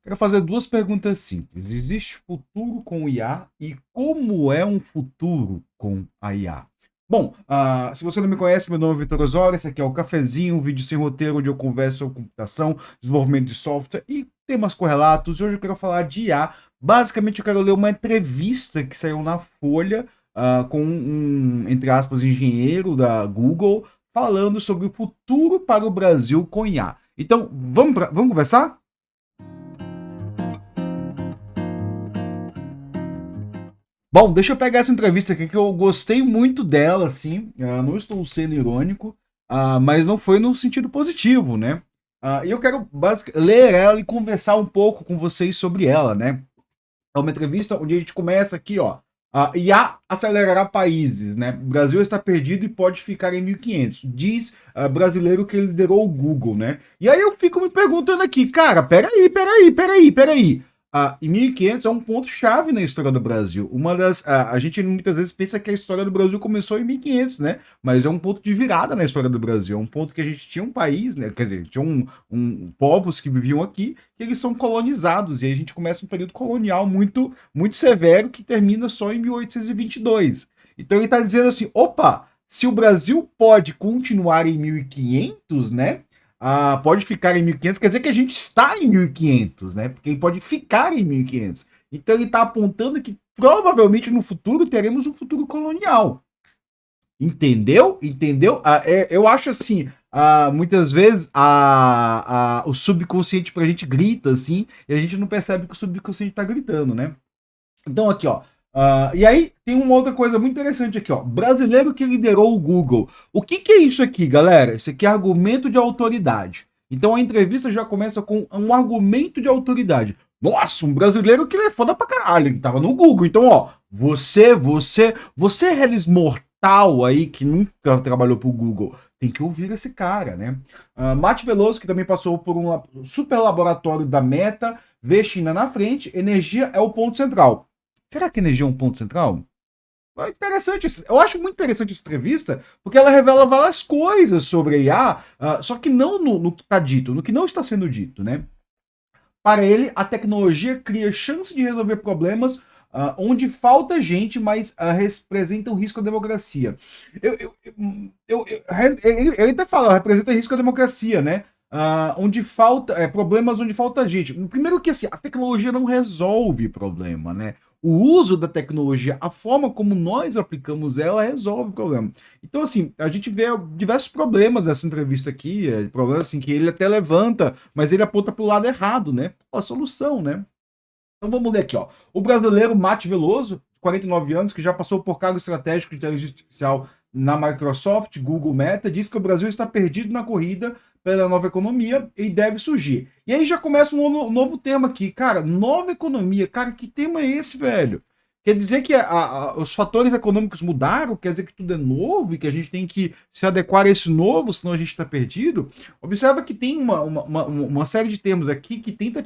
Quero fazer duas perguntas simples. Existe futuro com IA e como é um futuro com a IA? Bom, se você não me conhece, meu nome é Vitor Osório, esse aqui é o Cafezinho, um vídeo sem roteiro onde eu converso sobre computação, desenvolvimento de software e temas correlatos. Hoje eu quero falar de IA. Basicamente, eu quero ler uma entrevista que saiu na Folha com entre aspas, engenheiro da Google falando sobre o futuro para o Brasil com IA. Então, vamos conversar? Bom, deixa eu pegar essa entrevista aqui que eu gostei muito dela, assim. Não estou sendo irônico, mas não foi no sentido positivo, né? E eu quero ler ela e conversar um pouco com vocês sobre ela, né? É uma entrevista onde a gente começa aqui, ó. IA acelerará países, né? O Brasil está perdido e pode ficar em 1500. Diz brasileiro que liderou o Google, né? E aí eu fico me perguntando aqui, cara, peraí. Em 1500 é um ponto-chave na história do Brasil. A gente muitas vezes pensa que a história do Brasil começou em 1500, né? Mas é um ponto de virada na história do Brasil. É um ponto que a gente tinha um país, né? Quer dizer, tinha povos que viviam aqui, que eles são colonizados. E aí a gente começa um período colonial muito severo que termina só em 1822. Então ele está dizendo assim, opa, se o Brasil pode continuar em 1500, né? Pode ficar em 1500, quer dizer que a gente está em 1500, né? Porque ele pode ficar em 1500. Então ele está apontando que provavelmente no futuro teremos um futuro colonial. Entendeu? Entendeu? Eu acho assim, muitas vezes o subconsciente pra gente grita assim, e a gente não percebe que o subconsciente tá gritando, né? Então aqui, ó. E aí tem uma outra coisa muito interessante aqui, ó. Brasileiro que liderou o Google. O que é isso aqui, galera? Isso aqui é argumento de autoridade. Então a entrevista já começa com um argumento de autoridade. Nossa, um brasileiro que ele é foda pra caralho. Ele tava no Google. Então, ó, você, Relis mortal aí que nunca trabalhou pro Google, tem que ouvir esse cara, né? Mate Veloso, que também passou por um super laboratório da Meta, vê China na frente, energia é o ponto central. Será que energia é um ponto central? É interessante, eu acho muito interessante essa entrevista, porque ela revela várias coisas sobre a IA, só que não no que está dito, no que não está sendo dito, né? Para ele, a tecnologia cria chance de resolver problemas onde falta gente, mas representa um risco à democracia. Ele até fala, representa risco à democracia, né? Onde falta problemas onde falta gente. Primeiro que assim, a tecnologia não resolve problema, né? O uso da tecnologia, a forma como nós aplicamos ela, resolve o problema. Então, assim, a gente vê diversos problemas nessa entrevista aqui, problemas assim, que ele até levanta, mas ele aponta para o lado errado, né? A solução, né? Então vamos ler aqui, ó. O brasileiro Mate Veloso, 49 anos, que já passou por cargo estratégico de inteligência artificial na Microsoft, Google Meta, diz que o Brasil está perdido na corrida pela nova economia e deve surgir. E aí já começa um novo tema aqui. Cara, nova economia. Cara, que tema é esse, velho? Quer dizer que os fatores econômicos mudaram? Quer dizer que tudo é novo e que a gente tem que se adequar a esse novo, senão a gente está perdido? Observa que tem uma série de termos aqui que tenta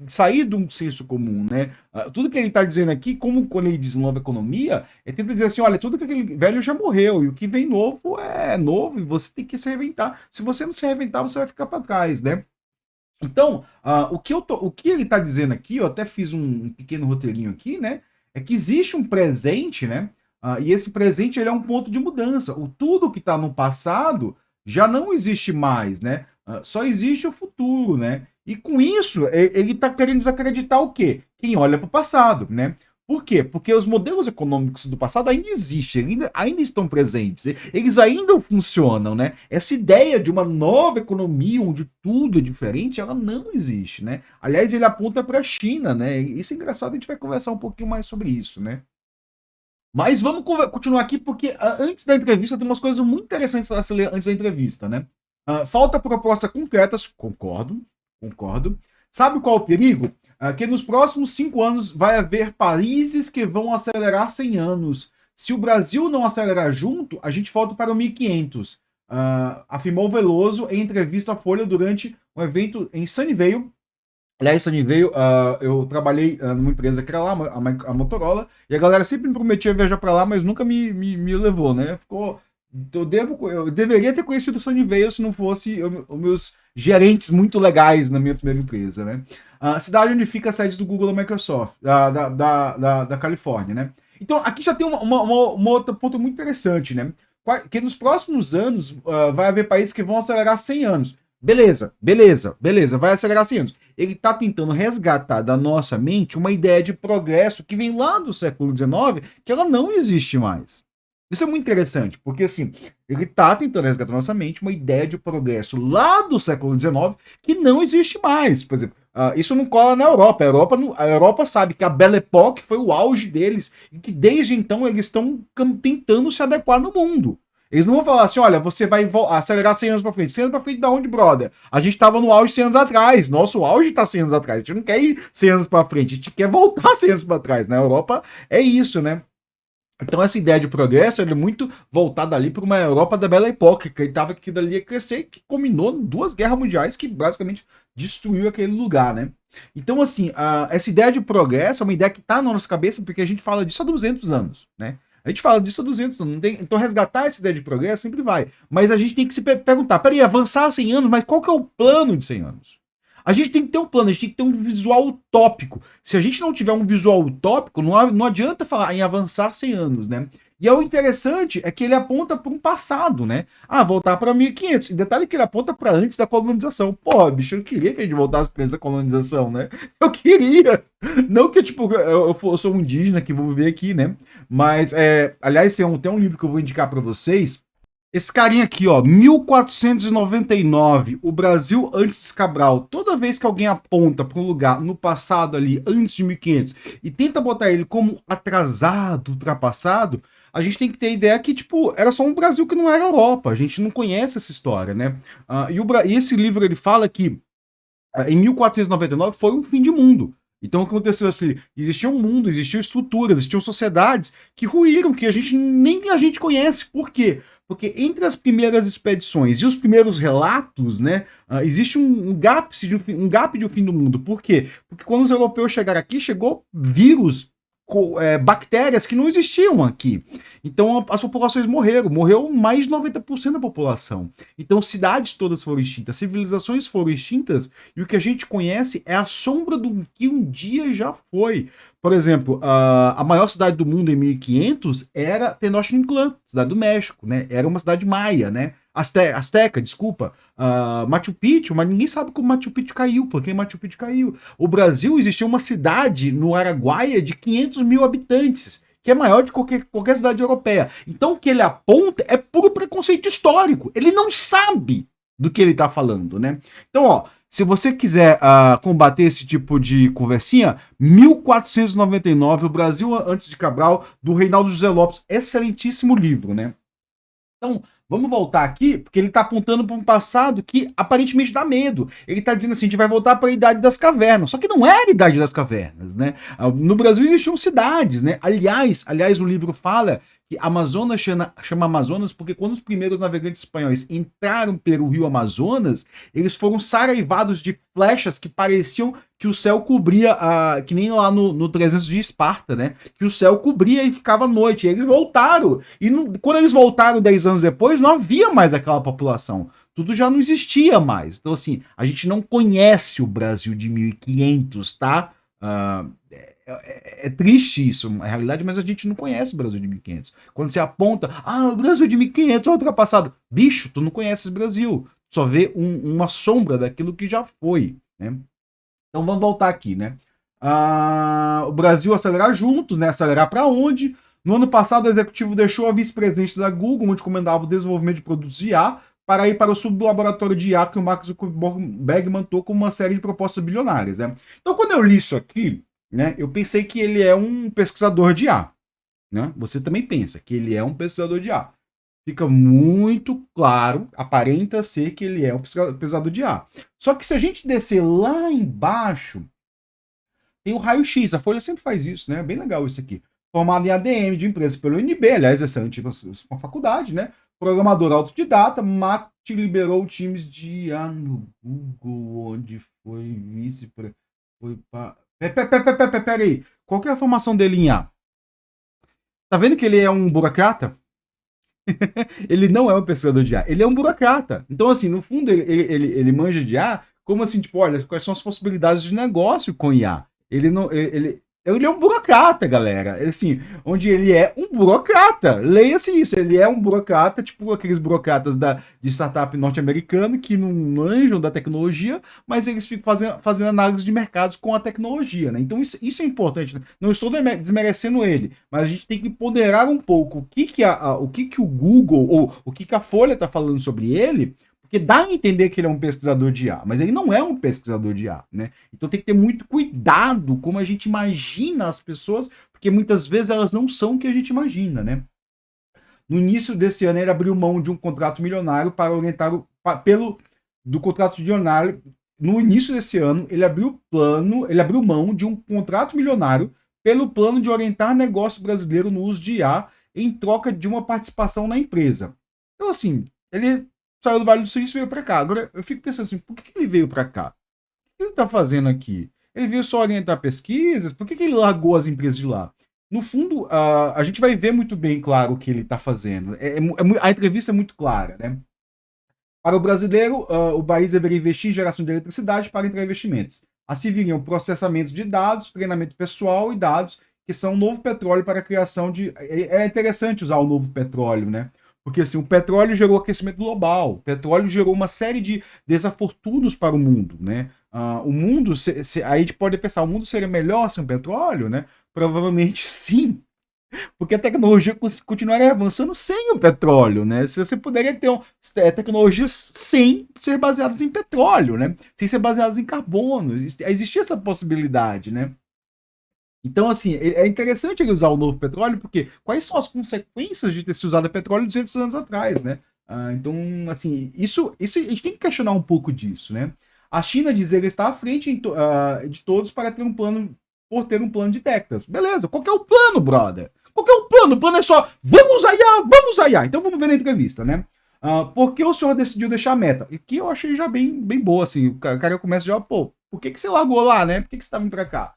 sair de um senso comum, né? Tudo que ele está dizendo aqui, como quando ele diz nova economia, ele tenta dizer assim, olha, tudo que aquele velho já morreu e o que vem novo é novo e você tem que se reinventar. Se você não se reinventar, você vai ficar para trás, né? Então, o que ele está dizendo aqui, eu até fiz um pequeno roteirinho aqui, né? É que existe um presente, né? E esse presente ele é um ponto de mudança. Tudo que está no passado já não existe mais, né? Só existe o futuro, né? E com isso, ele está querendo desacreditar o quê? Quem olha para o passado, né? Por quê? Porque os modelos econômicos do passado ainda existem, ainda estão presentes, eles ainda funcionam, né? Essa ideia de uma nova economia onde tudo é diferente, ela não existe, né? Aliás, ele aponta para a China, né? Isso é engraçado, a gente vai conversar um pouquinho mais sobre isso, né? Mas vamos continuar aqui, porque antes da entrevista tem umas coisas muito interessantes a se ler antes da entrevista, né? Falta propostas concretas, concordo. Sabe qual é o perigo? Que nos próximos 5 anos vai haver países que vão acelerar 100 anos. Se o Brasil não acelerar junto, a gente volta para o 1500. Afirmou Veloso em entrevista à Folha durante um evento em Sunnyvale. Aliás, Sunnyvale, eu trabalhei numa empresa que era lá, a Motorola, e a galera sempre me prometia viajar para lá, mas nunca me levou, né? Eu deveria ter conhecido o Sunnyvale se não fosse os meus gerentes muito legais na minha primeira empresa, né? A cidade onde fica a sede do Google da Microsoft, da Califórnia, né? Então, aqui já tem uma outra ponto muito interessante, né? Que nos próximos anos vai haver países que vão acelerar 100 anos. Beleza, beleza, beleza, vai acelerar 100 anos. Ele está tentando resgatar da nossa mente uma ideia de progresso que vem lá do século XIX, que ela não existe mais. Isso é muito interessante, porque assim, ele está tentando resgatar na nossa mente uma ideia de progresso lá do século XIX que não existe mais. Por exemplo, isso não cola na Europa. A Europa sabe que a Belle Époque foi o auge deles e que desde então eles estão tentando se adequar no mundo. Eles não vão falar assim, olha, você vai acelerar 100 anos pra frente. 100 anos pra frente da onde, brother? A gente tava no auge 100 anos atrás. Nosso auge tá 100 anos atrás. A gente não quer ir 100 anos pra frente. A gente quer voltar 100 anos pra trás. Na Europa é isso, né? Então essa ideia de progresso é muito voltada ali para uma Europa da Belle Époque, que estava que dali ia crescer, que combinou duas guerras mundiais que basicamente destruiu aquele lugar, né? Então assim, essa ideia de progresso é uma ideia que está na nossa cabeça porque a gente fala disso há 200 anos, né? A gente fala disso há 200 anos, então resgatar essa ideia de progresso sempre vai. Mas a gente tem que se perguntar, peraí, avançar 100 anos, mas qual que é o plano de 100 anos? A gente tem que ter um plano, a gente tem que ter um visual utópico. Se a gente não tiver um visual utópico, não adianta falar em avançar 100 anos, né? E o interessante é que ele aponta para um passado, né? Voltar para 1500. E detalhe que ele aponta para antes da colonização. Porra, bicho, eu queria que a gente voltasse para antes da colonização, né? Eu queria. Não que, tipo, eu sou um indígena que vou viver aqui, né? Mas, aliás, tem um livro que eu vou indicar para vocês. Esse carinha aqui, ó, 1499, o Brasil antes de Cabral. Toda vez que alguém aponta para um lugar no passado ali, antes de 1500, e tenta botar ele como atrasado, ultrapassado, a gente tem que ter a ideia que, tipo, era só um Brasil que não era Europa. A gente não conhece essa história, né? E esse livro, ele fala que em 1499 foi um fim de mundo. Então o que aconteceu assim? Existia um mundo, existiam estruturas, existiam sociedades que ruíram, que nem a gente conhece. Por quê? Porque entre as primeiras expedições e os primeiros relatos, né, existe um gap de um fim do mundo. Por quê? Porque quando os europeus chegaram aqui, chegou vírus, bactérias que não existiam aqui. Então as populações morreu mais de 90% da população. Então cidades todas foram extintas, civilizações foram extintas, e o que a gente conhece é a sombra do que um dia já foi. Por exemplo, a maior cidade do mundo em 1500 era Tenochtitlan, cidade do México, né? Era uma cidade maia, né? Azteca, desculpa. Machu Picchu, mas ninguém sabe como Machu Picchu caiu, por que Machu Picchu caiu. O Brasil existia uma cidade no Araguaia de 500 mil habitantes, que é maior de qualquer cidade europeia. Então o que ele aponta é puro preconceito histórico. Ele não sabe do que ele está falando, né? Então, ó, se você quiser combater esse tipo de conversinha, 1499, o Brasil antes de Cabral, do Reinaldo José Lopes. Excelentíssimo livro, né? Então, vamos voltar aqui, porque ele está apontando para um passado que aparentemente dá medo. Ele está dizendo assim, a gente vai voltar para a Idade das Cavernas. Só que não é a Idade das Cavernas, né? No Brasil existiam cidades, né? Aliás, o livro fala que Amazonas chama Amazonas porque quando os primeiros navegantes espanhóis entraram pelo rio Amazonas, eles foram saraivados de flechas que pareciam que o céu cobria, que nem lá no 300 de Esparta, né? Que o céu cobria e ficava noite. E eles voltaram. E quando eles voltaram 10 anos depois, não havia mais aquela população. Tudo já não existia mais. Então, assim, a gente não conhece o Brasil de 1500, tá? É triste isso, na realidade, mas a gente não conhece o Brasil de 1500. Quando você aponta, o Brasil de 1500 é ultrapassado. Bicho, tu não conheces o Brasil. Tu só vê uma sombra daquilo que já foi, né? Então vamos voltar aqui, né? O Brasil acelerar juntos, né? Acelerar para onde? No ano passado, o executivo deixou a vice-presidente da Google, onde comandava o desenvolvimento de produtos de IA, para ir para o sublaboratório de IA que o Mark Zuckerberg montou com uma série de propostas bilionárias, né? Então, quando eu li isso aqui, né, eu pensei que ele é um pesquisador de IA, né? Você também pensa que ele é um pesquisador de IA. Fica muito claro, aparenta ser que ele é um pesquisador de IA. Só que se a gente descer lá embaixo, tem o raio-x. A Folha sempre faz isso, né? Bem legal isso aqui. Formado em ADM de empresa pelo UNB, aliás, essa é uma faculdade, né? Programador autodidata, Mate liberou times de IA no Google, onde foi vice... Foi para... Peraí. Qual que é a formação dele em IA? Tá vendo que ele é um burocrata? Ele não é um pesquisador de IA, ele é um burocrata. Então, assim, no fundo, ele manja de IA, como assim, tipo, olha, quais são as possibilidades de negócio com IA? Ele não. Ele é um burocrata, galera. Assim, onde ele é um burocrata. Leia-se isso. Ele é um burocrata, tipo aqueles burocratas de startup norte-americano que não manjam da tecnologia, mas eles ficam fazendo análise de mercados com a tecnologia, né? Então isso é importante, né? Não estou desmerecendo ele, mas a gente tem que ponderar um pouco o que o Google ou o que a Folha está falando sobre ele, porque dá a entender que ele é um pesquisador de IA, mas ele não é um pesquisador de IA, né? Então tem que ter muito cuidado como a gente imagina as pessoas, porque muitas vezes elas não são o que a gente imagina, né? No início desse ano, ele abriu mão de um contrato milionário para orientar do contrato milionário. No início desse ano, ele abriu mão de um contrato milionário pelo plano de orientar negócio brasileiro no uso de IA em troca de uma participação na empresa. Então, assim, ele saiu do Vale do Silício e veio para cá. Agora, eu fico pensando assim, por que ele veio para cá? O que ele está fazendo aqui? Ele veio só orientar pesquisas? Por que ele largou as empresas de lá? No fundo, a gente vai ver muito bem, claro, o que ele está fazendo. A entrevista é muito clara, né? Para o brasileiro, o país deveria investir em geração de eletricidade para entrar investimentos. Assim viriam processamento de dados, treinamento pessoal e dados, que são o novo petróleo para a criação de. É interessante usar o novo petróleo, né? Porque assim, o petróleo gerou aquecimento global, o petróleo gerou uma série de desafortunos para o mundo, né? O mundo, aí a gente pode pensar, o mundo seria melhor sem o petróleo, né? Provavelmente sim, porque a tecnologia continuaria avançando sem o petróleo, né? Se você poderia ter tecnologias sem ser baseadas em petróleo, né? Sem ser baseadas em carbono. Existia essa possibilidade, né? Então, assim, é interessante ele usar o novo petróleo, porque quais são as consequências de ter se usado petróleo 200 anos atrás, né? Então, assim, isso a gente tem que questionar um pouco disso, né? A China diz que ele está à frente de todos para ter um plano, por ter um plano de décadas. Beleza, qual que é o plano, brother? Qual que é o plano? O plano é só, vamos IA, vamos IA. Então vamos ver na entrevista, né? Por que o senhor decidiu deixar a meta? E que eu achei já bem boa, assim. O cara começa já, pô, por que você largou lá, né? Por que você tá vindo pra cá?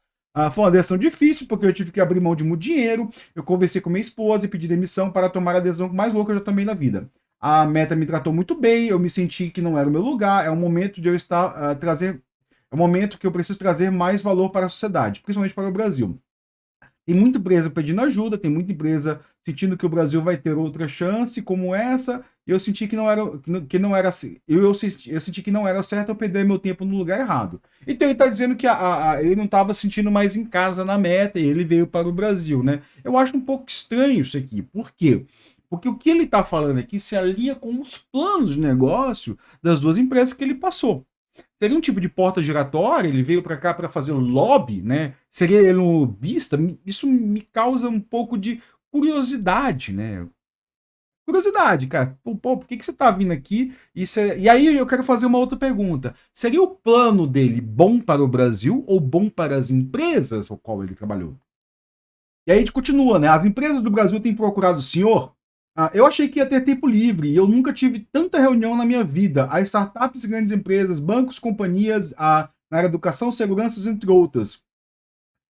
Foi uma decisão difícil, porque eu tive que abrir mão de muito dinheiro. Eu conversei com minha esposa e pedi demissão para tomar a decisão mais louca que eu já tomei na vida. A meta me tratou muito bem, eu me senti que não era o meu lugar. É um momento de eu estar trazer. É um momento que eu preciso trazer mais valor para a sociedade, principalmente para o Brasil. Tem muita empresa pedindo ajuda, tem muita empresa sentindo que o Brasil vai ter outra chance como essa, e eu senti que não era assim. Eu senti que não era certo eu perder meu tempo no lugar errado. Então ele está dizendo que ele não estava sentindo mais em casa na meta e ele veio para o Brasil, né? Eu acho um pouco estranho isso aqui. Por quê? Porque o que ele está falando aqui se alia com os planos de negócio das duas empresas que ele passou. Seria um tipo de porta giratória? Ele veio para cá para fazer lobby, né? Seria ele um lobista? Isso me causa um pouco de curiosidade, né? Curiosidade, cara. Pô, por que você tá vindo aqui? E aí eu quero fazer uma outra pergunta. Seria o plano dele bom para o Brasil ou bom para as empresas com qual ele trabalhou? E aí a gente continua, né? As empresas do Brasil têm procurado o senhor. Eu achei que ia ter tempo livre e eu nunca tive tanta reunião na minha vida. As startups e grandes empresas, bancos, companhias, na área de educação, segurança, entre outras.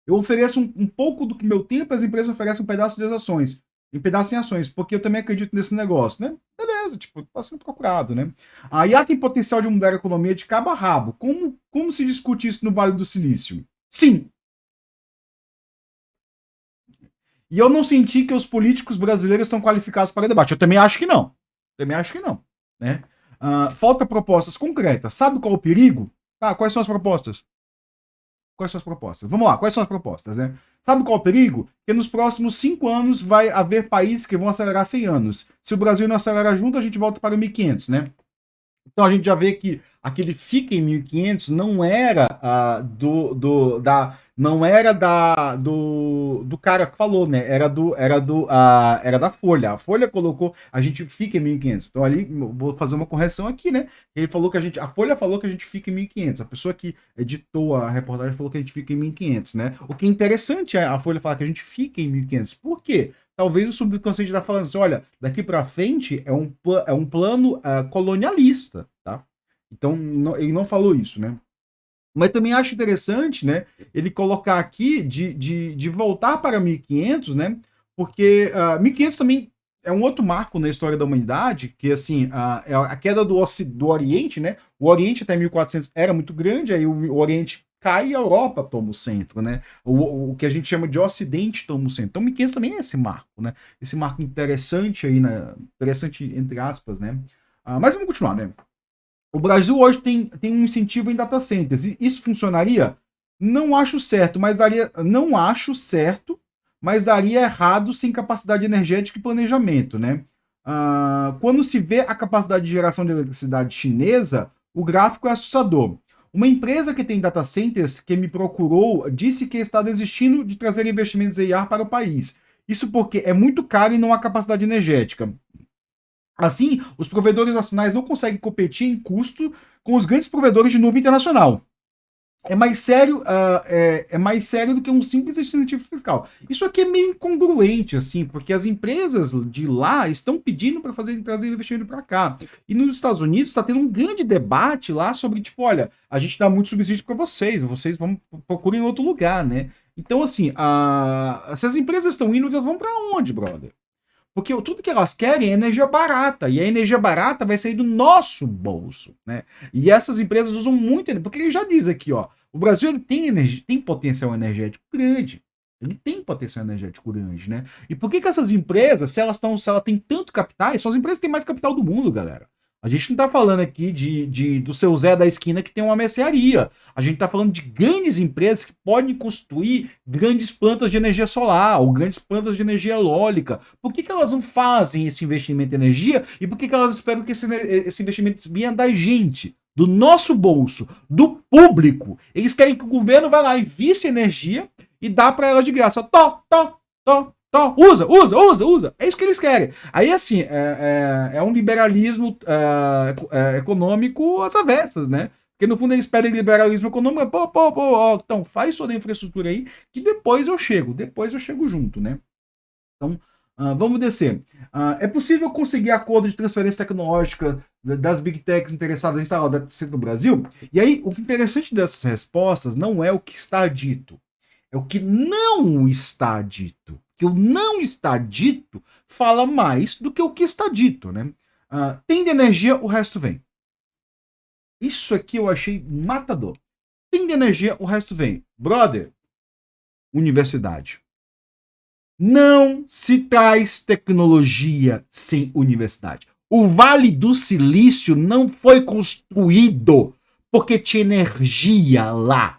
Eu ofereço um pouco do que meu tempo, as empresas oferecem um pedaço das ações. Em pedaço em ações, porque eu também acredito nesse negócio, né? Beleza, tipo, tá sendo procurado, né? A IA tem potencial de mudar a economia de cabo a rabo. Como se discute isso no Vale do Silício? Sim, e eu não senti que os políticos brasileiros estão qualificados para debate. Eu também acho que não. Também acho que não. Né? Falta propostas concretas. Sabe qual é o perigo? Quais são as propostas? Quais são as propostas? Vamos lá, quais são as propostas? Né? Sabe qual é o perigo? Que nos próximos 5 anos vai haver países que vão acelerar 100 anos. Se o Brasil não acelerar junto, a gente volta para o 1500, né? Então a gente já vê que aquele fica em 1500 não era não era do cara que falou, né? Era da Folha. A Folha colocou a gente fica em 1500. Então ali vou fazer uma correção aqui, né? Ele falou que a Folha falou que a gente fica em 1500. A pessoa que editou a reportagem falou que a gente fica em 1500, né? O que é interessante é a Folha falar que a gente fica em 1500. Por quê? Talvez o subconsciente está falando assim, olha, daqui para frente é um plano colonialista, tá? Então, ele não falou isso, né? Mas também acho interessante, né, ele colocar aqui de voltar para 1500, né? Porque 1500 também é um outro marco na história da humanidade, que assim, é a queda do Oriente, né? O Oriente até 1400 era muito grande, aí o Oriente cai e a Europa toma o centro, né? O que a gente chama de Ocidente toma o centro. Então 1500 também é esse marco, né? Esse marco interessante aí, né? Interessante entre aspas, né? Mas vamos continuar, né? O Brasil hoje tem um incentivo em data centers. E isso funcionaria? Não acho certo, mas daria. Não acho certo, mas daria errado sem capacidade energética e planejamento, né? Quando se vê a capacidade de geração de eletricidade chinesa, o gráfico é assustador. Uma empresa que tem data centers que me procurou disse que está desistindo de trazer investimentos em IA para o país. Isso porque é muito caro e não há capacidade energética. Assim, os provedores nacionais não conseguem competir em custo com os grandes provedores de nuvem internacional. É mais sério do que um simples incentivo fiscal. Isso aqui é meio incongruente, assim, porque as empresas de lá estão pedindo para trazer investimento para cá. E nos Estados Unidos está tendo um grande debate lá sobre, tipo, olha, a gente dá muito subsídio para vocês vão procurem outro lugar, né? Então, assim, se as empresas estão indo, elas vão para onde, brother? Porque tudo que elas querem é energia barata, e a energia barata vai sair do nosso bolso, né? E essas empresas usam muito energia, porque ele já diz aqui, ó, o Brasil ele tem energia, tem potencial energético grande. Ele tem potencial energético grande, né? E por que essas empresas, se ela tem tanto capitais, são as empresas que têm mais capital do mundo, galera. A gente não tá falando aqui do seu Zé da esquina que tem uma mercearia. A gente tá falando de grandes empresas que podem construir grandes plantas de energia solar ou grandes plantas de energia eólica. Por que elas não fazem esse investimento em energia e por que elas esperam que esse investimento venha da gente, do nosso bolso, do público? Eles querem que o governo vá lá e invista energia e dá para ela de graça. Tó, usa. É isso que eles querem. Aí, assim, é um liberalismo econômico às avessas, né? Porque, no fundo, eles pedem liberalismo econômico. Então, faz toda a infraestrutura aí, que depois eu chego junto, né? Então, vamos descer. É possível conseguir acordo de transferência tecnológica das Big Techs interessadas em instalar o data center no Brasil? E aí, o interessante dessas respostas não é o que está dito, é o que não está dito. Que o não está dito fala mais do que o que está dito, né? Tem de energia, o resto vem. Isso aqui eu achei matador. Tem de energia, o resto vem. Brother, universidade. Não se traz tecnologia sem universidade. O Vale do Silício não foi construído porque tinha energia lá.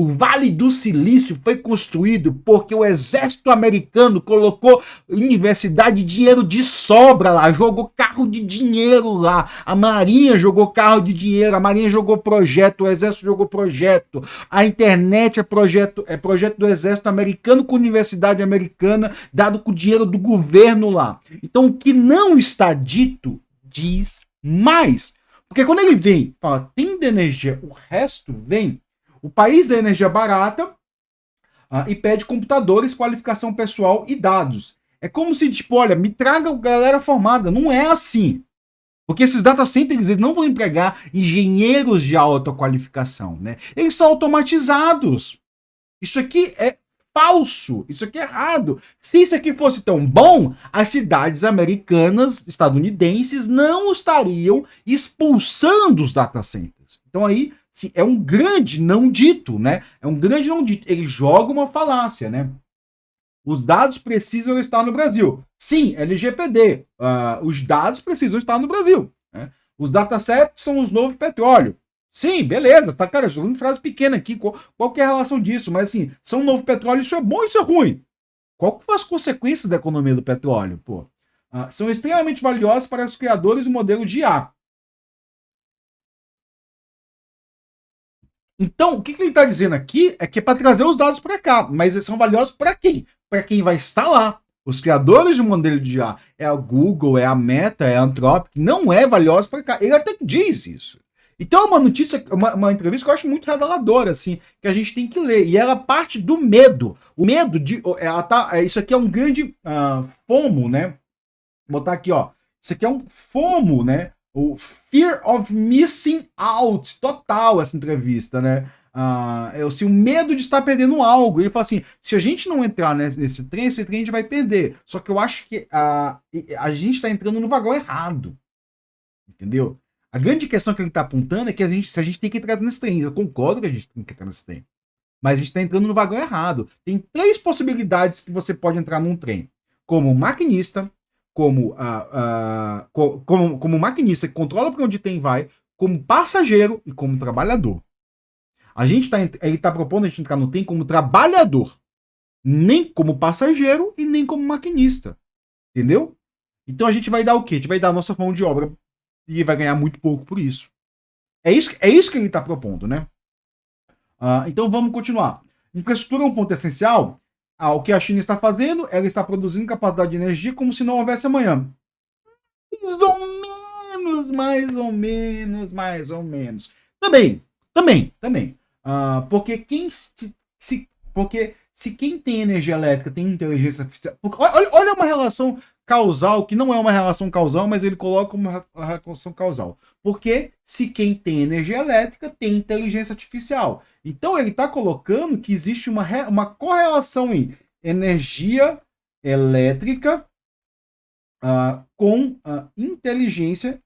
O Vale do Silício foi construído porque o exército americano colocou universidade e dinheiro de sobra lá, jogou carro de dinheiro lá, a Marinha jogou carro de dinheiro, a Marinha jogou projeto, o exército jogou projeto, a internet é projeto do exército americano com universidade americana, dado com o dinheiro do governo lá. Então o que não está dito, diz mais. Porque quando ele vem, fala, tem de energia, o resto vem. O país da energia barata e pede computadores, qualificação pessoal e dados. É como se, tipo, olha, me traga galera formada. Não é assim. Porque esses data centers eles não vão empregar engenheiros de alta qualificação, né? Eles são automatizados. Isso aqui é falso. Isso aqui é errado. Se isso aqui fosse tão bom, as cidades americanas, estadunidenses, não estariam expulsando os data centers. Então aí sim, é um grande não dito, né? É um grande não dito. Ele joga uma falácia, né? Os dados precisam estar no Brasil. Sim, LGPD. Os dados precisam estar no Brasil. Né? Os datasets são os novos petróleo. Sim, beleza. Tá, cara, estou falando frase pequena aqui. Qual que é a relação disso? Mas assim, são um novo petróleo, isso é bom, isso é ruim. Qual que são as consequências da economia do petróleo? Pô? São extremamente valiosos para os criadores do modelo de IA. Então, o que ele está dizendo aqui é que é para trazer os dados para cá, mas eles são valiosos para quem? Para quem vai estar lá. Os criadores de modelo de IA é a Google, é a Meta, é a Anthropic, não é valioso para cá. Ele até diz isso. Então é uma notícia, uma entrevista que eu acho muito reveladora, assim, que a gente tem que ler. E ela parte do medo. O medo de. Isso aqui é um grande FOMO, né? Vou botar aqui, ó. Isso aqui é um FOMO, né? O Fear of Missing Out, total essa entrevista, né? Se o medo de estar perdendo algo. Ele fala assim: se a gente não entrar nesse trem, esse trem a gente vai perder. Só que eu acho que a gente está entrando no vagão errado. Entendeu? A grande questão que ele está apontando é que se a gente tem que entrar nesse trem. Eu concordo que a gente tem que entrar nesse trem. Mas a gente está entrando no vagão errado. Tem 3 possibilidades que você pode entrar num trem: como maquinista, como maquinista que controla para onde tem vai, como passageiro e como trabalhador. Ele está propondo a gente entrar no trem como trabalhador, nem como passageiro e nem como maquinista. Entendeu? Então a gente vai dar o quê? A gente vai dar a nossa mão de obra e vai ganhar muito pouco por isso. É isso que ele está propondo, né? Então vamos continuar. Infraestrutura é um ponto essencial. O que a China está fazendo, ela está produzindo capacidade de energia como se não houvesse amanhã. Mais ou menos, mais ou menos, mais ou menos. Também. Porque porque se quem tem energia elétrica tem inteligência artificial. Olha uma relação causal, que não é uma relação causal, mas ele coloca uma relação causal. Porque se quem tem energia elétrica tem inteligência artificial. Então ele está colocando que existe uma correlação em energia elétrica com inteligência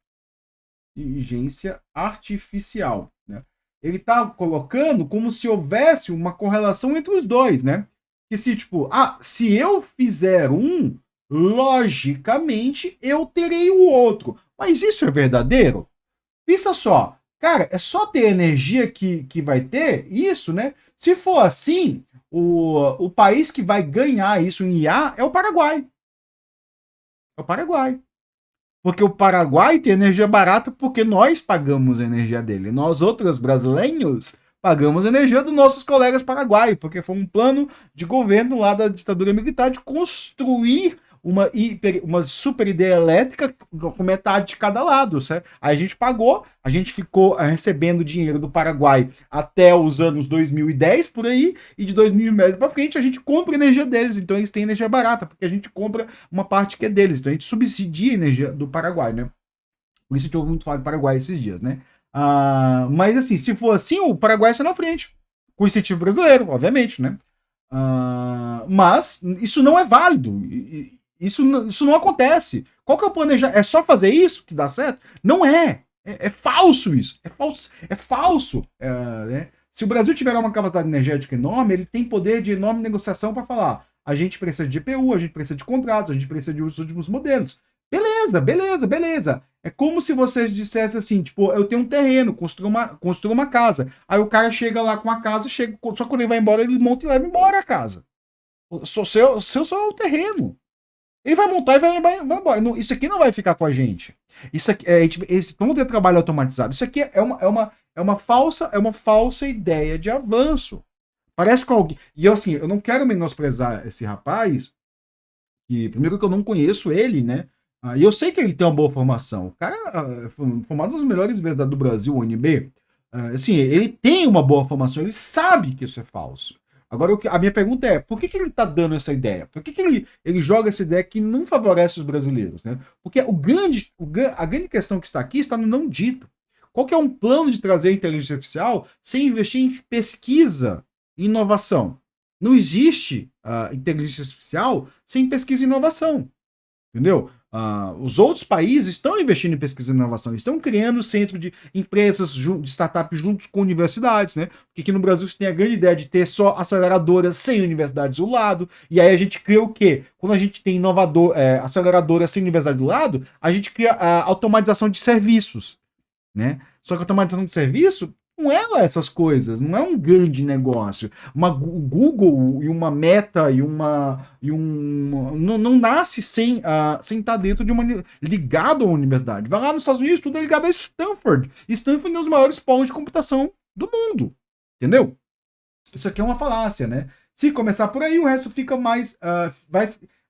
artificial. Né? Ele está colocando como se houvesse uma correlação entre os dois, né? Que se eu fizer um, logicamente eu terei o outro. Mas isso é verdadeiro? Pensa só, cara, é só ter energia que vai ter isso, né? Se for assim, o país que vai ganhar isso em IA é o Paraguai. É o Paraguai. Porque o Paraguai tem energia barata porque nós pagamos a energia dele. Nós, outros brasileiros, pagamos a energia dos nossos colegas paraguaios, porque foi um plano de governo lá da ditadura militar de construir uma super hidrelétrica com metade de cada lado, certo? Aí a gente pagou, a gente ficou recebendo dinheiro do Paraguai até os anos 2010, por aí, e de 2010 para frente a gente compra energia deles, então eles têm energia barata, porque a gente compra uma parte que é deles, então a gente subsidia a energia do Paraguai, né? Por isso a gente ouve muito falar do Paraguai esses dias, né? Mas assim, se for assim, o Paraguai está na frente, com incentivo brasileiro, obviamente, né? Mas isso não é válido. Isso não acontece. Qual que é o planejamento? É só fazer isso que dá certo? Não é. É falso isso. É falso. Né? Se o Brasil tiver uma capacidade energética enorme, ele tem poder de enorme negociação para falar: a gente precisa de GPU, a gente precisa de contratos, a gente precisa de os últimos modelos. Beleza. É como se você dissesse assim, tipo, eu tenho um terreno, construa uma casa. Aí o cara chega lá com a casa, só quando ele vai embora, ele monta e leva embora a casa. O seu só é o terreno. Ele vai montar e vai embora. Isso aqui não vai ficar com a gente. Isso aqui, vamos ter trabalho automatizado. Isso aqui é uma falsa ideia de avanço. Parece que alguém. E eu não quero menosprezar esse rapaz, que primeiro que eu não conheço ele, né? E eu sei que ele tem uma boa formação. O cara foi formado nas melhores universidades do Brasil, o UNB. Assim, ele tem uma boa formação, ele sabe que isso é falso. Agora, a minha pergunta é, por que ele está dando essa ideia? Por que ele joga essa ideia que não favorece os brasileiros? Né? Porque a grande questão que está aqui está no não dito. Qual que é um plano de trazer a inteligência artificial sem investir em pesquisa e inovação? Não existe inteligência artificial sem pesquisa e inovação. Entendeu? Os outros países estão investindo em pesquisa e inovação, estão criando centro de empresas, de startups juntos com universidades, né? Porque aqui no Brasil você tem a grande ideia de ter só aceleradoras sem universidades do lado, e aí a gente cria o quê? Quando a gente tem aceleradoras sem universidade do lado, a gente cria a automatização de serviços, né? Só que a automatização de serviço não é lá essas coisas, não é um grande negócio. O Google e uma Meta não nasce sem estar dentro de ligado à universidade. Vai lá nos Estados Unidos, tudo é ligado a Stanford. Stanford é um dos maiores polos de computação do mundo. Entendeu? Isso aqui é uma falácia, né? Se começar por aí, o resto fica mais.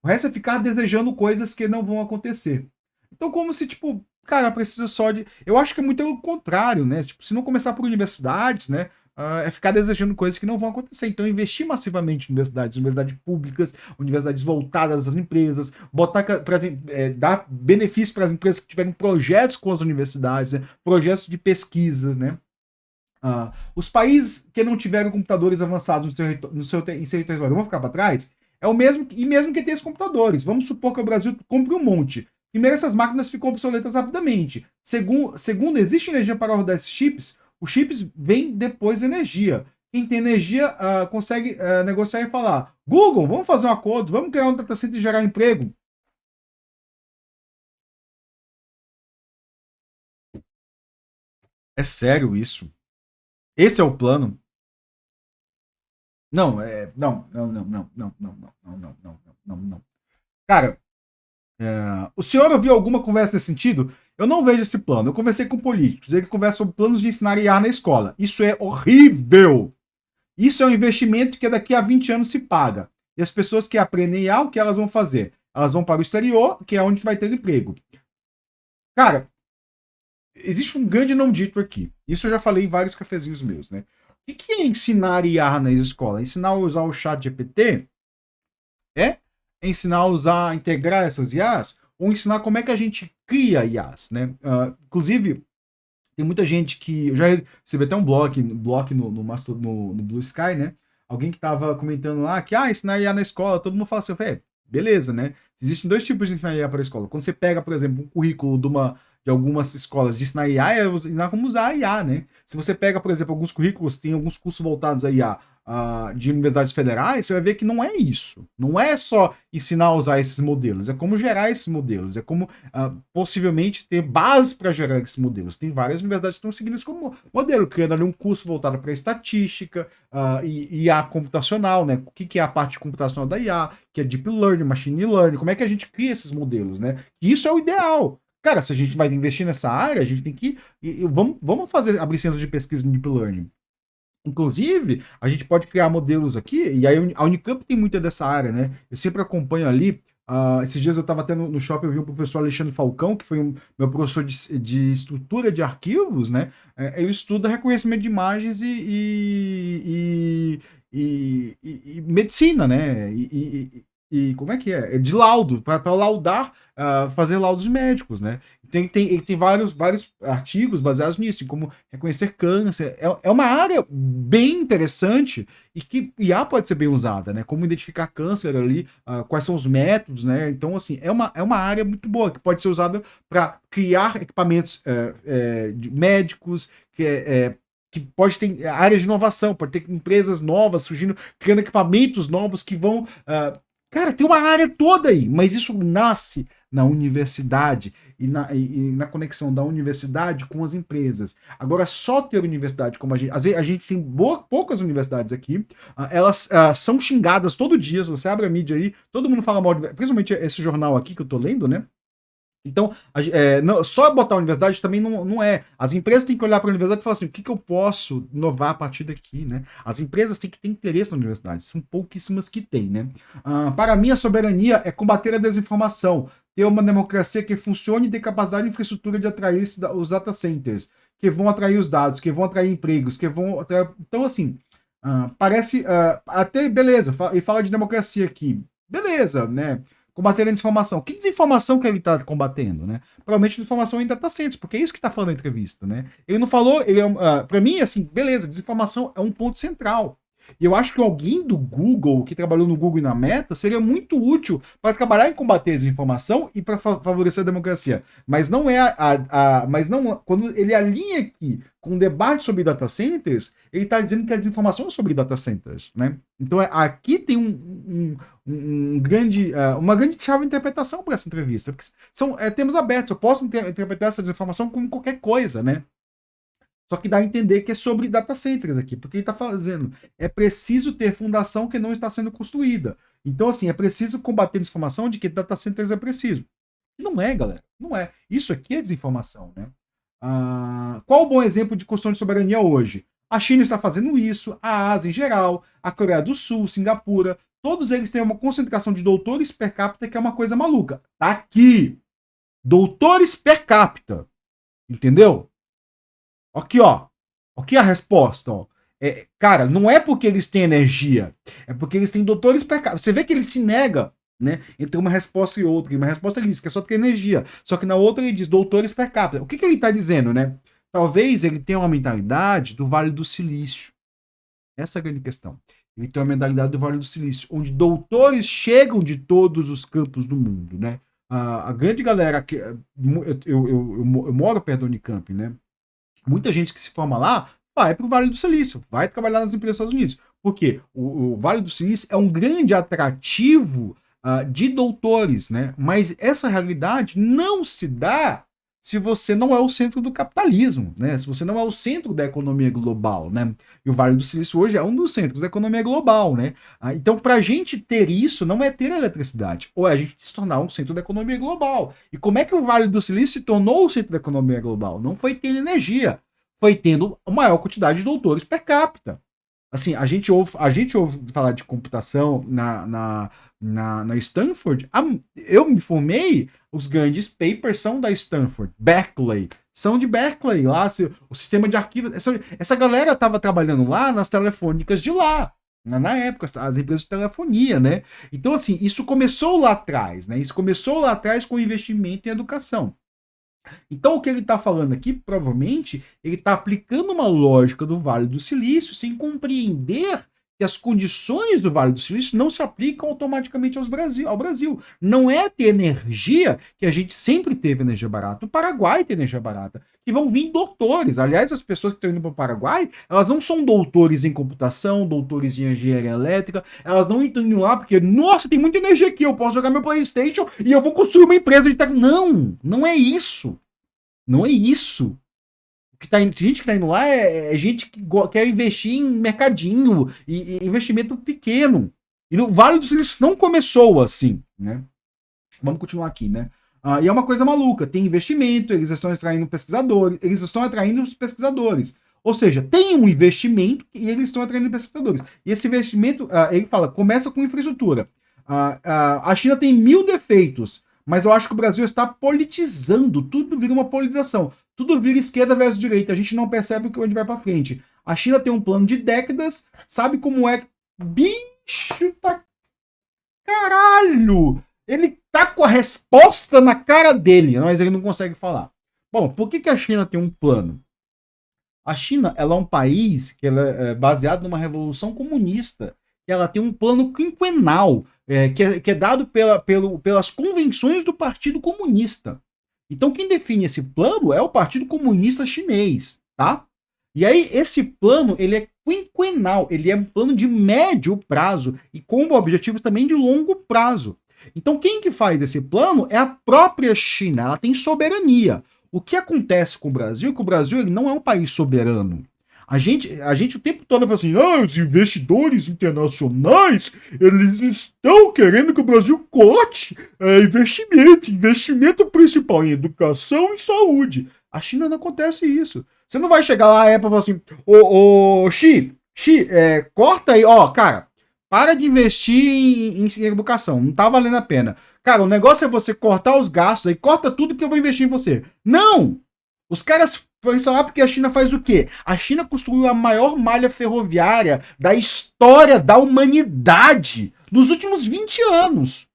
O resto é ficar desejando coisas que não vão acontecer. Então, como se, tipo, cara, precisa só de. Eu acho que é muito o contrário, né? Tipo, se não começar por universidades, né? É ficar desejando coisas que não vão acontecer. Então, investir massivamente em universidades públicas, universidades voltadas às empresas, dar benefícios para as empresas que tiverem projetos com as universidades, né? Projetos de pesquisa, né? Os países que não tiveram computadores avançados em seu território vão ficar para trás? É o mesmo, e mesmo que tenha esses computadores. Vamos supor que o Brasil compre um monte. Primeiro, essas máquinas ficam obsoletas rapidamente. Segundo, existe energia para rodar esses chips. Os chips vêm depois da energia. Quem tem energia consegue negociar e falar: Google, vamos fazer um acordo, vamos criar um data center e gerar emprego. É sério isso? Esse é o plano? Não, não, não, não, não, não, não, não, não, não, não, não, não. Cara, o senhor ouviu alguma conversa nesse sentido? Eu não vejo esse plano. Eu conversei com políticos, eles conversam sobre planos de ensinar IA na escola. Isso é horrível. Isso é um investimento que daqui a 20 anos se paga. E as pessoas que aprendem IA, o que elas vão fazer? Elas vão para o exterior, que é onde vai ter emprego. Cara, existe um grande não dito aqui. Isso eu já falei em vários cafezinhos meus, né? O que é ensinar IA na escola? Ensinar a usar o chat GPT? É? Ensinar a usar, integrar essas IAs? Ou ensinar como é que a gente cria IAs, né? Inclusive, tem muita gente que... Eu já recebi até um blog no Blue Sky, né? Alguém que tava comentando lá que, ensinar IA na escola, todo mundo fala assim, beleza, né? Existem dois tipos de ensinar IA para a escola. Quando você pega, por exemplo, um currículo de algumas escolas de ensinar IA, é ensinar como usar a IA, né? Se você pega, por exemplo, alguns currículos, tem alguns cursos voltados a IA de universidades federais, você vai ver que não é isso. Não é só ensinar a usar esses modelos, é como gerar esses modelos, é como possivelmente ter bases para gerar esses modelos. Tem várias universidades que estão seguindo isso como modelo, criando ali um curso voltado para estatística, e IA computacional, né? O que é a parte computacional da IA, que é Deep Learning, Machine Learning, como é que a gente cria esses modelos, né? E isso é o ideal. Cara, se a gente vai investir nessa área, a gente tem que. Vamos abrir centros de pesquisa em Deep Learning. Inclusive, a gente pode criar modelos aqui, e aí a Unicamp tem muita dessa área, né? Eu sempre acompanho ali. Esses dias eu estava até no shopping, eu vi o professor Alexandre Falcão, que foi meu professor de estrutura de arquivos, né? Ele estuda reconhecimento de imagens e medicina, né? E como é que é? De laudo, para laudar, fazer laudos médicos, né? Ele tem vários artigos baseados nisso, em como reconhecer câncer. É uma área bem interessante e que IA pode ser bem usada, né? Como identificar câncer ali, quais são os métodos, né? Então, assim, é uma área muito boa que pode ser usada para criar equipamentos médicos, que pode ter áreas de inovação, pode ter empresas novas surgindo, criando equipamentos novos que vão. Cara, tem uma área toda aí, mas isso nasce na universidade e na conexão da universidade com as empresas. Agora, só ter universidade como a gente tem poucas universidades aqui, elas são xingadas todo dia, se você abre a mídia aí, todo mundo fala mal, principalmente esse jornal aqui que eu tô lendo, né? Então, só botar a universidade também não é. As empresas têm que olhar para a universidade e falar assim: o que eu posso inovar a partir daqui, né? As empresas têm que ter interesse na universidade, são pouquíssimas que têm, né? Para mim, a soberania é combater a desinformação, ter uma democracia que funcione e ter capacidade e infraestrutura de atrair os data centers, que vão atrair os dados, que vão atrair empregos, que vão atrair. Então, assim, parece. Até beleza, e fala de democracia aqui. Beleza, né? Combater a desinformação. Que desinformação que ele está combatendo, né? Provavelmente desinformação em data centers, porque é isso que está falando na entrevista, né? Ele não falou, para mim, assim, beleza, desinformação é um ponto central. E eu acho que alguém do Google, que trabalhou no Google e na Meta, seria muito útil para trabalhar em combater a desinformação e para favorecer a democracia. Mas não é mas não, quando ele alinha aqui com um debate sobre data centers, ele está dizendo que a desinformação é sobre data centers, né? Então aqui tem uma grande chave de interpretação para essa entrevista, porque são temas abertos. Eu posso interpretar essa desinformação como qualquer coisa, né? Só que dá a entender que é sobre data centers aqui, porque ele está fazendo. É preciso ter fundação que não está sendo construída. Então, assim, é preciso combater a desinformação de que data centers é preciso. E não é, galera. Não é. Isso aqui é desinformação, né? Qual o bom exemplo de construção de soberania hoje? A China está fazendo isso, a Ásia em geral, a Coreia do Sul, Singapura, todos eles têm uma concentração de doutores per capita que é uma coisa maluca. Tá aqui. Doutores per capita. Entendeu? Aqui, ó. Aqui a resposta, ó. Cara, não é porque eles têm energia, é porque eles têm doutores per capita. Você vê que ele se nega, né, entre uma resposta e outra. E uma resposta ele diz que é só ter energia. Só que na outra ele diz doutores per capita. O que ele está dizendo, né? Talvez ele tenha uma mentalidade do Vale do Silício. Essa é a grande questão. Ele tem uma mentalidade do Vale do Silício, onde doutores chegam de todos os campos do mundo, né? A grande galera que eu moro perto da Unicamp, né? Muita gente que se forma lá vai para o Vale do Silício, vai trabalhar nas empresas dos Estados Unidos. Porque o Vale do Silício é um grande atrativo de doutores, né? Mas essa realidade não se dá se você não é o centro do capitalismo, né? Se você não é o centro da economia global, né? E o Vale do Silício hoje é um dos centros da economia global, né? Então, para a gente ter isso, não é ter eletricidade, ou é a gente se tornar um centro da economia global. E como é que o Vale do Silício se tornou o centro da economia global? Não foi tendo energia, foi tendo a maior quantidade de doutores per capita. Assim, a gente ouve falar de computação na Stanford. Eu me formei, os grandes papers são da Stanford. Berkeley, são de Berkeley. Lá, o sistema de arquivo. Essa galera estava trabalhando lá nas telefônicas de lá. Na época, as empresas de telefonia, né? Então, assim, isso começou lá atrás, né? Isso começou lá atrás com investimento em educação. Então, o que ele está falando aqui, provavelmente, ele está aplicando uma lógica do Vale do Silício sem compreender que as condições do Vale do Silício não se aplicam automaticamente ao Brasil. Não é ter energia, que a gente sempre teve energia barata. O Paraguai tem energia barata. E vão vir doutores. Aliás, as pessoas que estão indo para o Paraguai, elas não são doutores em computação, doutores de engenharia elétrica. Elas não estão indo lá porque, nossa, tem muita energia aqui, eu posso jogar meu PlayStation e eu vou construir uma empresa de tecnologia. Não, não é isso. Não é isso. Gente que tá indo lá é gente que quer investir em mercadinho e investimento pequeno. E no Vale do Silício não começou assim, né? Vamos continuar aqui, né? E é uma coisa maluca. Tem investimento, eles estão atraindo pesquisadores, eles estão atraindo os pesquisadores. Ou seja, tem um investimento e eles estão atraindo pesquisadores. E esse investimento, ele fala, começa com infraestrutura. A China tem 1000 defeitos, mas eu acho que o Brasil está politizando. Tudo vira uma politização. Tudo vira esquerda versus direita. A gente não percebe onde vai para frente. A China tem um plano de décadas. Sabe como é? Bicho, tá... Caralho! Ele tá com a resposta na cara dele, mas ele não consegue falar. Bom, por que a China tem um plano? A China, ela é um país que ela é baseado numa revolução comunista. Ela tem um plano quinquenal, que é dado pelas convenções do Partido Comunista. Então, quem define esse plano é o Partido Comunista Chinês, tá? E aí, esse plano, ele é quinquenal, ele é um plano de médio prazo e com objetivos também de longo prazo. Então, quem que faz esse plano é a própria China, ela tem soberania. O que acontece com o Brasil é que o Brasil ele não é um país soberano. A gente o tempo todo fala assim, os investidores internacionais, eles estão querendo que o Brasil corte investimento principal em educação e saúde. A China não acontece isso. Você não vai chegar lá e falar assim, Xi, corta aí, cara, para de investir em educação, não tá valendo a pena. Cara, o negócio é você cortar os gastos aí, corta tudo que eu vou investir em você. Não! Os caras pensam lá porque a China faz o quê? A China construiu a maior malha ferroviária da história da humanidade nos últimos 20 anos.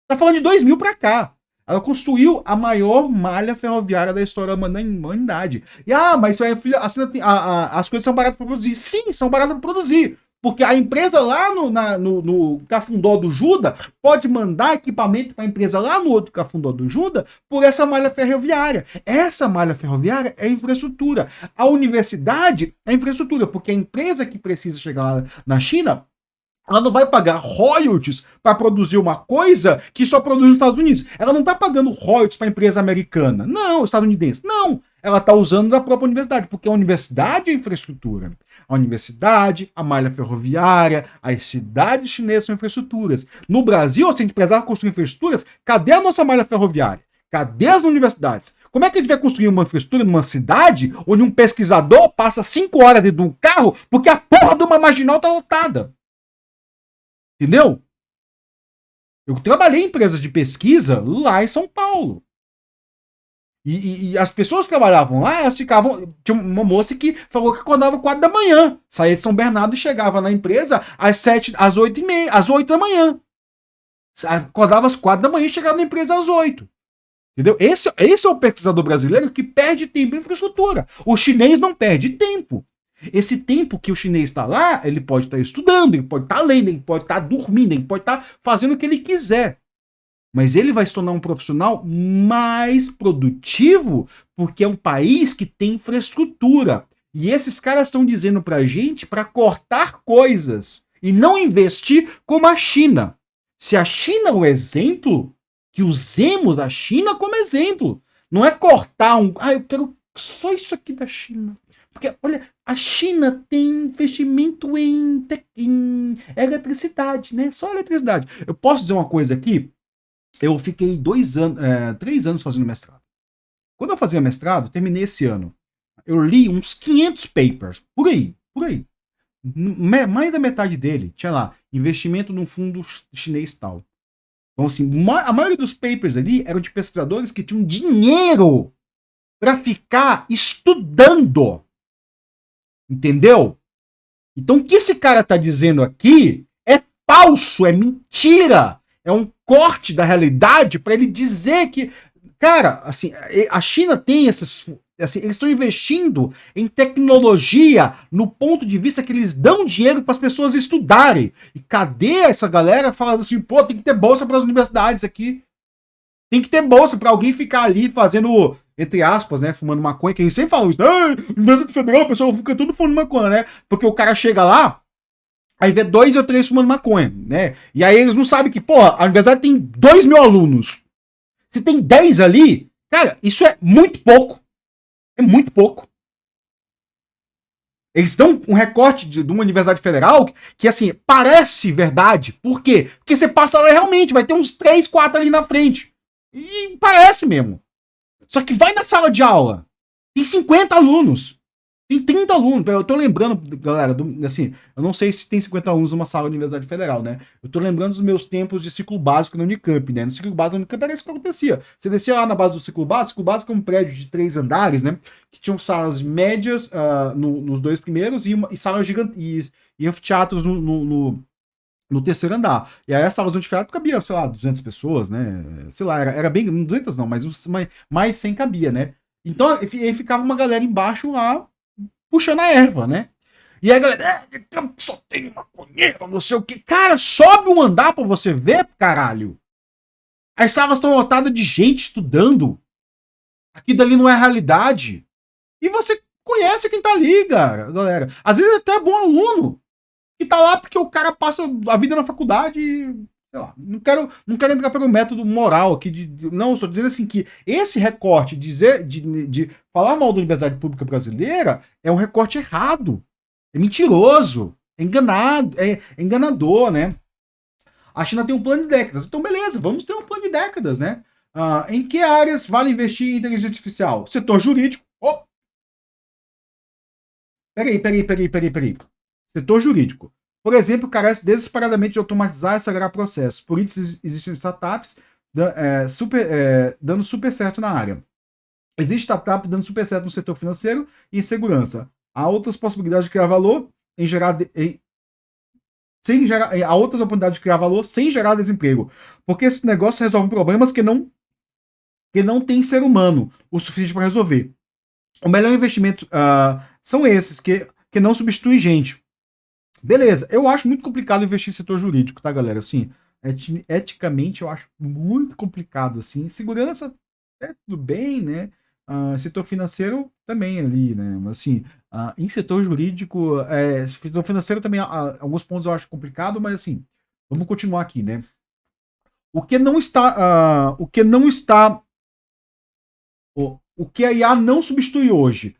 Tá falando de 2000 para cá. Ela construiu a maior malha ferroviária da história da humanidade. E, mas as coisas são baratas para produzir. Sim, são baratas para produzir. Porque a empresa lá no Cafundó do Juda pode mandar equipamento para a empresa lá no outro Cafundó do Juda por essa malha ferroviária. Essa malha ferroviária é infraestrutura. A universidade é infraestrutura, porque a empresa que precisa chegar lá na China, ela não vai pagar royalties para produzir uma coisa que só produz nos Estados Unidos. Ela não está pagando royalties para a empresa americana. Não, estadunidense. Não. Ela está usando da própria universidade, porque a universidade é infraestrutura. A universidade, a malha ferroviária, as cidades chinesas são infraestruturas. No Brasil, se a gente precisar construir infraestruturas, cadê a nossa malha ferroviária? Cadê as universidades? Como é que a gente vai construir uma infraestrutura numa cidade onde um pesquisador passa 5 horas dentro de um carro porque a porra de uma marginal está lotada? Entendeu? Eu trabalhei em empresas de pesquisa lá em São Paulo. E as pessoas que trabalhavam lá, elas ficavam... Tinha uma moça que falou que acordava 4 da manhã. Saía de São Bernardo e chegava na empresa às 8 da manhã. Acordava às 4 da manhã e chegava na empresa às 8. Entendeu? Esse é o pesquisador brasileiro que perde tempo em infraestrutura. O chinês não perde tempo. Esse tempo que o chinês está lá, ele pode estar estudando, ele pode estar lendo, ele pode estar dormindo, ele pode estar fazendo o que ele quiser. Mas ele vai se tornar um profissional mais produtivo porque é um país que tem infraestrutura. E esses caras estão dizendo pra gente para cortar coisas e não investir como a China. Se a China é o exemplo, que usemos a China como exemplo. Não é cortar eu quero só isso aqui da China. Porque, olha, a China tem investimento em eletricidade, né? Só eletricidade. Eu posso dizer uma coisa aqui? Eu fiquei 3 anos fazendo mestrado. Quando eu fazia mestrado, terminei esse ano. Eu li uns 500 papers, por aí. Mais da metade dele tinha lá, investimento num fundo chinês tal. Então, assim, a maioria dos papers ali eram de pesquisadores que tinham dinheiro para ficar estudando. Entendeu? Então, o que esse cara tá dizendo aqui é falso, é mentira. É um corte da realidade para ele dizer que, cara, assim, a China tem esses, assim, eles estão investindo em tecnologia no ponto de vista que eles dão dinheiro para as pessoas estudarem. E cadê essa galera falando assim, pô, tem que ter bolsa para as universidades aqui. Tem que ter bolsa para alguém ficar ali fazendo, entre aspas, né, fumando maconha, que a gente sempre fala isso, Universidade Federal, o pessoal fica tudo fumando maconha, né? Porque o cara chega lá, aí vê 2 ou 3 fumando maconha, né? E aí eles não sabem que, pô, a universidade tem 2.000 alunos. Se tem 10 ali, cara, isso é muito pouco. É muito pouco. Eles dão um recorte de uma universidade federal que, assim, parece verdade. Por quê? Porque você passa lá realmente, vai ter uns 3, 4 ali na frente. E parece mesmo. Só que vai na sala de aula. Tem 50 alunos. Tem 30 alunos. Eu tô lembrando, galera, assim, eu não sei se tem 50 alunos numa sala da Universidade Federal, né? Eu tô lembrando dos meus tempos de ciclo básico na Unicamp, né? No ciclo básico da Unicamp era isso que acontecia. Você descia lá na base do ciclo básico é um prédio de 3 andares, né? Que tinham salas médias nos 2 primeiros e salas gigantes e anfiteatros no terceiro andar. E aí as salas do anfiteatro cabia, sei lá, 200 pessoas, né? Sei lá, era bem, 200 não, mas mais 100 cabia, né? Então aí ficava uma galera embaixo lá, puxando a erva, né? E aí a galera, só tem maconheiro, não sei o que. Cara, sobe um andar pra você ver, caralho. As salas estão lotadas de gente estudando. Aquilo dali não é realidade. E você conhece quem tá ali, cara, galera. Às vezes até é bom aluno. Que tá lá porque o cara passa a vida na faculdade e, sei lá, não quero entrar pelo método moral aqui não, estou dizendo assim que esse recorte de falar mal da Universidade Pública Brasileira é um recorte errado, é mentiroso, é enganador, né? A China tem um plano de décadas, então beleza, vamos ter um plano de décadas, né? Em que áreas vale investir em inteligência artificial? Setor jurídico. Oh. Peraí. Setor jurídico. Por exemplo, carece desesperadamente de automatizar e acelerar processos. Por isso, existem startups dando super certo na área. Existe startup dando super certo no setor financeiro e em segurança. Há outras possibilidades de criar valor há outras oportunidades de criar valor sem gerar desemprego. Porque esse negócio resolve problemas que não tem ser humano o suficiente para resolver. O melhor investimento são esses, que não substitui gente. Beleza, eu acho muito complicado investir em setor jurídico, tá, galera? Assim, eticamente eu acho muito complicado, assim. Segurança, tudo bem, né? Setor financeiro também ali, né? Mas, assim, em setor jurídico, setor financeiro também, alguns pontos eu acho complicado, mas, assim, vamos continuar aqui, né? O que a IA não substitui hoje?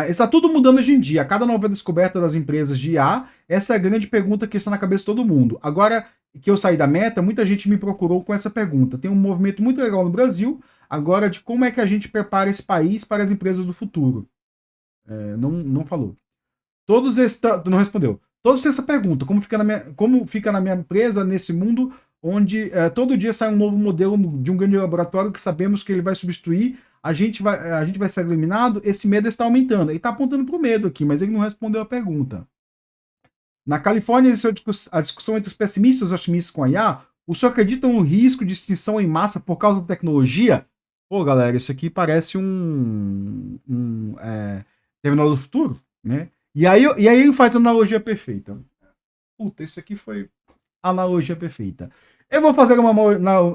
Está tudo mudando hoje em dia. A cada nova descoberta das empresas de IA, essa é a grande pergunta que está na cabeça de todo mundo. Agora que eu saí da Meta, muita gente me procurou com essa pergunta. Tem um movimento muito legal no Brasil, agora de como é que a gente prepara esse país para as empresas do futuro. Não falou. Não respondeu. Todos têm essa pergunta. Como fica na minha empresa, nesse mundo onde todo dia sai um novo modelo de um grande laboratório que sabemos que ele vai substituir, a gente vai ser eliminado, esse medo está aumentando. Ele está apontando para o medo aqui, mas ele não respondeu a pergunta. Na Califórnia, existe a discussão entre os pessimistas e os otimistas com a IA. O senhor acredita no risco de extinção em massa por causa da tecnologia? pô, galera, isso aqui parece Terminal do Futuro, né? E aí ele faz a analogia perfeita. Puta, isso aqui foi a analogia perfeita. Eu vou fazer uma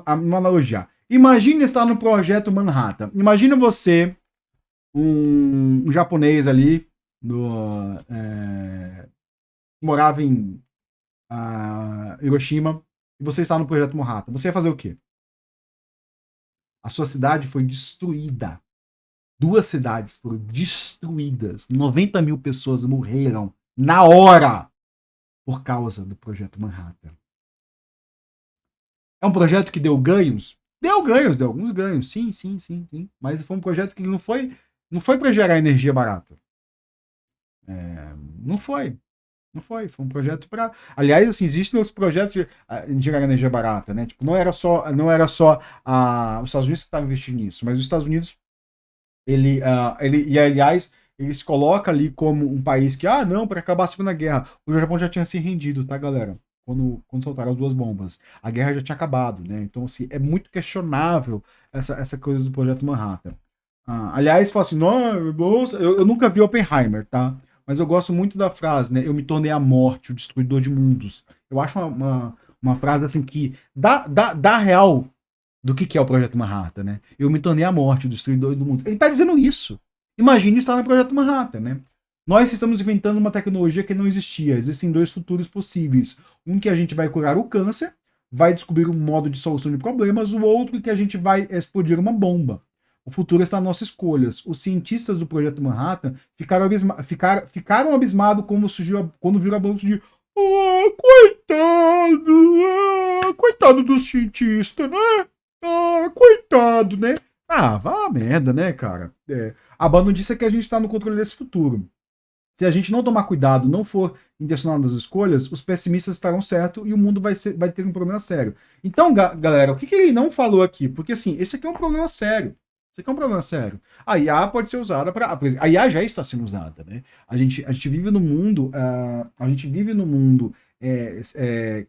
analogia. Imagine estar no projeto Manhattan. Imagina você, um japonês ali, morava em Hiroshima, e você está no projeto Manhattan. Você ia fazer o quê? A sua cidade foi destruída. 2 cidades foram destruídas. 90 mil pessoas morreram na hora por causa do projeto Manhattan. É um projeto que deu ganhos? Deu ganhos, deu alguns ganhos. Sim, sim, sim, sim. Mas foi um projeto que não foi para gerar energia barata. Não foi. Não foi. Foi um projeto para. Aliás, assim, existem outros projetos de gerar energia barata, né? Tipo, não era só os Estados Unidos que estavam investindo nisso, mas os Estados Unidos, e aliás, ele se coloca ali como um país que, não, para acabar a Segunda Guerra. O Japão já tinha se rendido, tá, galera? Quando soltaram as 2 bombas. A guerra já tinha acabado, né? Então, assim, é muito questionável essa coisa do projeto Manhattan. Aliás, fala assim, não, eu nunca vi Oppenheimer, tá? Mas eu gosto muito da frase, né? Eu me tornei a morte, o destruidor de mundos. Eu acho uma frase assim que dá real do que é o Projeto Manhattan, né? Eu me tornei a morte, o destruidor do mundo. Ele está dizendo isso. Imagine estar no Projeto Manhattan, né? Nós estamos inventando uma tecnologia que não existia. Existem 2 futuros possíveis. Um que a gente vai curar o câncer, vai descobrir um modo de solução de problemas, o outro que a gente vai explodir uma bomba. O futuro está nas nossas escolhas. Os cientistas do Projeto Manhattan ficaram abismados quando viram a bomba de coitado, coitado do cientista, né? Coitado, né? Vá a merda, né, cara? A banda disse que a gente tá no controle desse futuro. Se a gente não tomar cuidado, não for intencional nas escolhas, os pessimistas estarão certos e o mundo vai ter um problema sério. Então, galera, o que ele não falou aqui? Porque, assim, esse aqui é um problema sério. Isso aqui é um problema sério. A IA pode ser usada para. A IA já está sendo usada, né? A gente vive no mundo.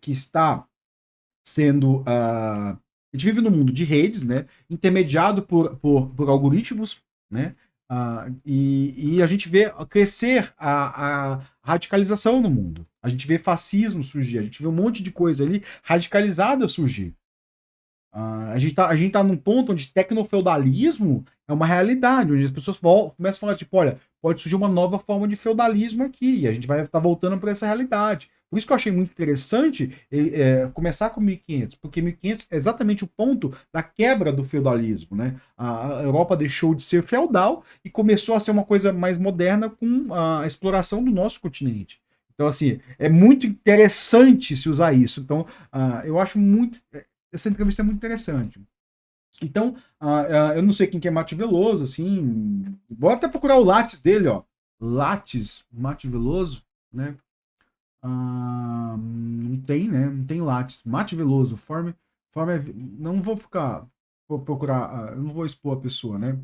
Que está sendo. A gente vive num mundo de redes, né? Intermediado por algoritmos, né? E a gente vê crescer a radicalização no mundo. A gente vê fascismo surgir, a gente vê um monte de coisa ali radicalizada surgir. A gente tá num ponto onde tecnofeudalismo é uma realidade, onde as pessoas começam a falar, tipo, olha, pode surgir uma nova forma de feudalismo aqui, e a gente vai estar voltando para essa realidade. Por isso que eu achei muito interessante começar com 1500, porque 1500 é exatamente o ponto da quebra do feudalismo, né? A Europa deixou de ser feudal e começou a ser uma coisa mais moderna com a exploração do nosso continente. Então, assim, é muito interessante se usar isso. Então, eu acho muito. Essa entrevista é muito interessante. Então, eu não sei quem que é Mate Veloso, assim. Vou até procurar o Lattes dele, ó. Lattes, Mate Veloso, né? Não tem, né? Não tem Lattes. Mate Veloso, não vou procurar, eu não vou expor a pessoa, né?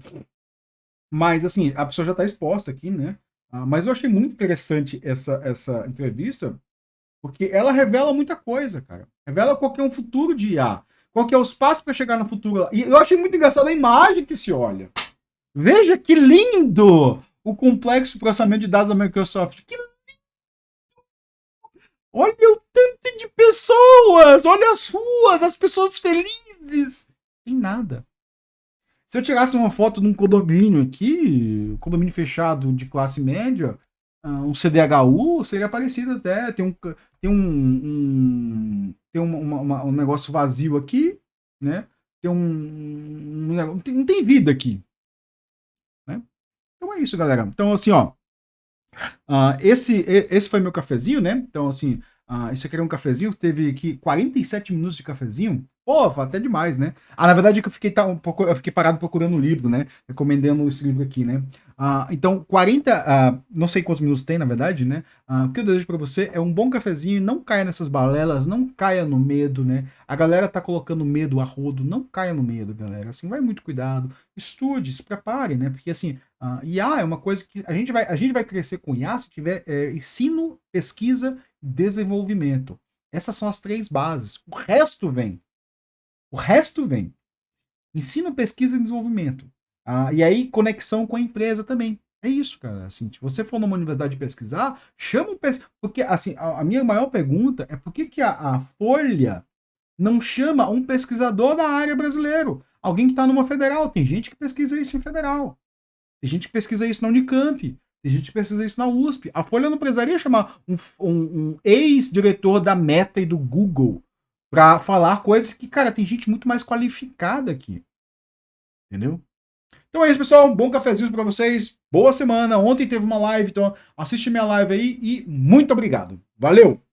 Mas, assim, a pessoa já está exposta aqui, né? Mas eu achei muito interessante essa entrevista, porque ela revela muita coisa, cara. Revela qual que é um futuro de IA. Qual que é os passos para chegar no futuro. E eu achei muito engraçado a imagem que se olha. Veja que lindo o complexo processamento de dados da Microsoft. Que lindo! Olha o tanto de pessoas! Olha as ruas, as pessoas felizes! Tem nada. Se eu tirasse uma foto de um condomínio aqui, condomínio fechado de classe média, um CDHU, seria parecido até. Tem um negócio vazio aqui, né? Não tem vida aqui, né? Então é isso, galera. Então, assim, ó. Esse foi meu cafezinho, né? Então, assim, isso aqui era um cafezinho, teve aqui 47 minutos de cafezinho. Pô, até demais, né? Na verdade é que eu fiquei parado procurando um livro, né? Recomendando esse livro aqui, né? Então, 40, não sei quantos minutos tem, na verdade, né? O que eu desejo pra você é um bom cafezinho, não caia nessas balelas, não caia no medo, né? A galera tá colocando medo a rodo, não caia no medo, galera. Assim, vai muito cuidado, estude, se prepare, né? Porque, assim, IA é uma coisa que a gente vai crescer com IA se tiver ensino, pesquisa, desenvolvimento. Essas são as 3 bases. O resto vem. O resto vem. Ensino, pesquisa e desenvolvimento. E aí, conexão com a empresa também. É isso, cara. Assim, se você for numa universidade pesquisar, chama um pesquisador. Porque, assim, a minha maior pergunta é por que a Folha não chama um pesquisador da área brasileiro? Alguém que está numa federal. Tem gente que pesquisa isso em federal. Tem gente que pesquisa isso na Unicamp. Tem gente que pesquisa isso na USP. A Folha não precisaria chamar um ex-diretor da Meta e do Google para falar coisas que, cara, tem gente muito mais qualificada aqui. Entendeu? Então é isso, pessoal. Bom cafezinho para vocês. Boa semana. Ontem teve uma live, então assiste minha live aí e muito obrigado. Valeu!